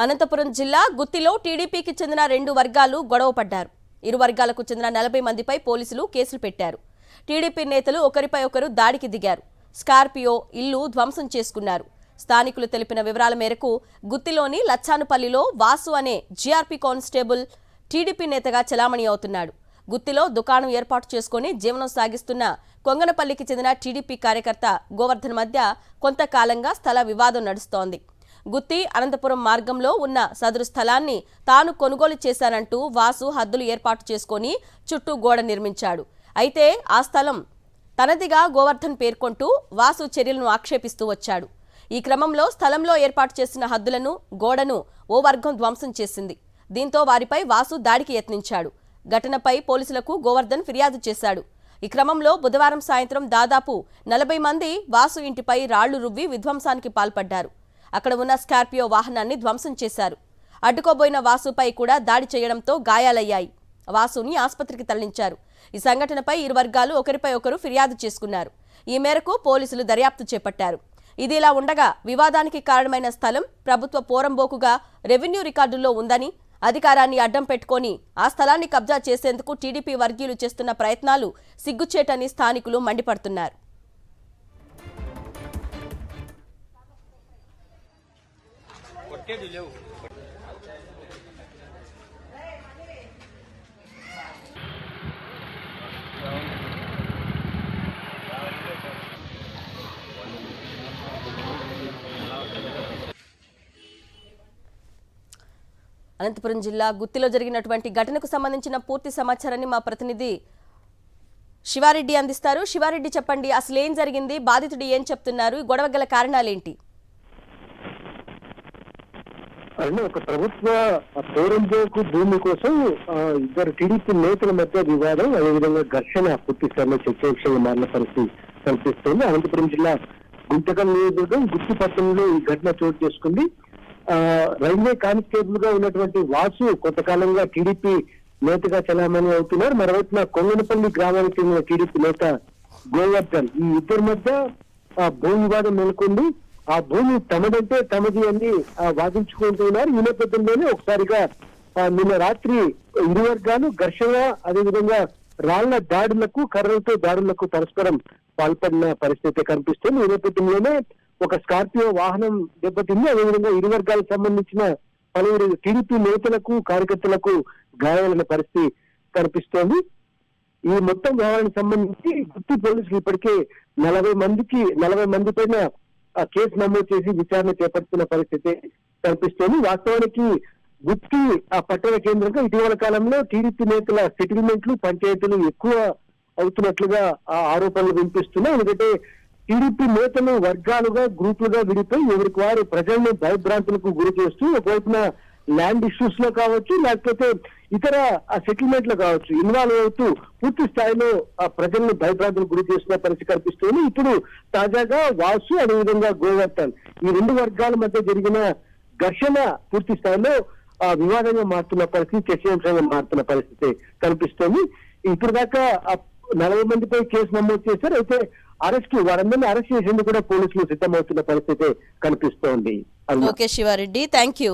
అనంతపురం జిల్లా గుత్తిలో టీడీపీకి చెందిన 2 వర్గాలు గొడవ పడ్డారు. ఇరు వర్గాలకు చెందిన 40 మందిపై పోలీసులు కేసులు పెట్టారు. టీడీపీ నేతలు ఒకరిపై ఒకరు దాడికి దిగారు. స్కార్పియో ఇల్లు ధ్వంసం చేసుకున్నారు. స్థానికులు తెలిపిన వివరాల మేరకు గుత్తిలోని లచ్చానుపల్లిలో వాసు అనే జీఆర్పీ కానిస్టేబుల్ టీడీపీ నేతగా చలామణి అవుతున్నాడు. గుత్తిలో దుకాణం ఏర్పాటు చేసుకుని జీవనం సాగిస్తున్న కొంగనపల్లికి చెందిన టీడీపీ కార్యకర్త గోవర్ధన్ మధ్య కొంతకాలంగా స్థల వివాదం నడుస్తోంది. గుత్తి అనంతపురం మార్గంలో ఉన్న సదరు స్థలాన్ని తాను కొనుగోలు చేశానంటూ వాసు హద్దులు ఏర్పాటు చేసుకుని చుట్టూ గోడ నిర్మించాడు. అయితే ఆ స్థలం తనదిగా గోవర్ధన్ పేర్కొంటూ వాసు చర్యలను ఆక్షేపిస్తూ వచ్చాడు. ఈ క్రమంలో స్థలంలో ఏర్పాటు చేసిన హద్దులను గోడను ఓ వర్గం ధ్వంసం చేసింది. దీంతో వారిపై వాసు దాడికి యత్నించాడు. ఘటనపై పోలీసులకు గోవర్ధన్ ఫిర్యాదు చేశాడు. ఈ క్రమంలో బుధవారం సాయంత్రం దాదాపు 40 మంది వాసు ఇంటిపై రాళ్లు రువ్వి విధ్వంసానికి పాల్పడ్డారు. అక్కడ ఉన్న స్కార్పియో వాహనాన్ని ధ్వంసం చేశారు. అడ్డుకోబోయిన వాసుపై కూడా దాడి చేయడంతో గాయాలయ్యాయి. వాసుని ఆసుపత్రికి తరలించారు. ఈ సంఘటనపై ఇరు వర్గాలు ఒకరిపై ఒకరు ఫిర్యాదు చేసుకున్నారు. ఈ మేరకు పోలీసులు దర్యాప్తు చేపట్టారు. ఇదిలా ఉండగా వివాదానికి కారణమైన స్థలం ప్రభుత్వ పోరంబోకుగా రెవెన్యూ రికార్డుల్లో ఉందని, అధికారాన్ని అడ్డం పెట్టుకొని ఆ స్థలాన్ని కబ్జా చేసేందుకు టీడీపీ వర్గీయులు చేస్తున్న ప్రయత్నాలు సిగ్గుచేటని స్థానికులు మండిపడుతున్నారు. అనంతపురం జిల్లా గుత్తిలో జరిగినటువంటి ఘటనకు సంబంధించిన పూర్తి సమాచారాన్ని మా ప్రతినిధి శివారెడ్డి అందిస్తారు. శివారెడ్డి, చెప్పండి, అసలు ఏం జరిగింది, బాధితుడు ఏం చెప్తున్నారు, గొడవ గల కారణాలేంటి? అంటే ఒక ప్రభుత్వ పోరంబోకు భూమి కోసం ఇద్దరు టీడీపీ నేతల మధ్య వివాదం, అదేవిధంగా ఘర్షణ పూర్తి స్థాయిలో చర్చనీయాంశంగా మారిన పరిస్థితి కనిపిస్తోంది. అనంతపురం జిల్లా గుంటకల్ నియోజకవర్గం గుత్తి పట్టణంలో ఈ ఘటన చోటు చేసుకుంది. రైల్వే కానిస్టేబుల్ గా ఉన్నటువంటి వాసు కొంతకాలంగా టీడీపీ నేతగా చలామణి అవుతున్నారు. మరోవైపున కొంగనపల్లి గ్రామానికి చెందిన టీడీపీ నేత గోవర్ధన్, ఈ ఇద్దరి మధ్య భూ వివాదం నెలకొంది. ఆ భూమి తమదంటే తమది అని వాదించుకుంటున్నారు. ఈ నేపథ్యంలోనే ఒకసారిగా నిన్న రాత్రి ఇరు వర్గాలు ఘర్షణ, అదేవిధంగా రాళ్ల దాడులకు, కర్రలతో దాడులకు పరస్పరం పాల్పడిన పరిస్థితి కనిపిస్తుంది. ఈ నేపథ్యంలోనే ఒక స్కార్పియో వాహనం దెబ్బతింది. అదేవిధంగా ఇరు వర్గాలకు సంబంధించిన పలువురు టీడీపీ నేతలకు, కార్యకర్తలకు గాయాలైన పరిస్థితి కనిపిస్తోంది. ఈ మొత్తం వ్యవహారానికి సంబంధించి గుత్తి పోలీసులు ఇప్పటికే 40 మంది పైన కేసు నమోదు చేసి విచారణ చేపడుతున్న పరిస్థితి కనిపిస్తోంది. వాస్తవానికి గుత్తి పట్టణ కేంద్రంగా ఇటీవల కాలంలో టీడీపీ నేతల సెటిల్మెంట్లు, పంచాయతీలు ఎక్కువ అవుతున్నట్లుగా ఆరోపణలు వినిపిస్తున్నాయి. ఎందుకంటే టీడీపీ నేతలు వర్గాలుగా, గ్రూపులుగా విడిపోయి ఎవరికి వారు ప్రజలను భయభ్రాంతులకు గురి చేస్తూ ఒకవైపున ల్యాండ్ ఇష్యూస్ లో కావచ్చు, లేకపోతే ఇతర సెటిల్మెంట్ లో కావచ్చు ఇన్వాల్వ్ అవుతూ పూర్తి స్థాయిలో ప్రజలను భయభ్రాంతులకు గురి చేస్తున్న పరిస్థితి కనిపిస్తుంది. ఇప్పుడు తాజాగా వాసు, అదేవిధంగా గోవర్ధన్, ఈ 2 వర్గాల మధ్య జరిగిన ఘర్షణ పూర్తి స్థాయిలో వివాదంగా మారుతున్న పరిస్థితి, చర్చనీయాంశంగా మారుతున్న పరిస్థితి కనిపిస్తోంది. ఇప్పుడు దాకా 40 మందిపై కేసు నమోదు చేశారు. అయితే వారందరినీ అరెస్ట్ చేసేందుకు కూడా పోలీసులు సిద్ధమవుతున్న పరిస్థితి కనిపిస్తోంది. Okay Shiva Reddy, thank you.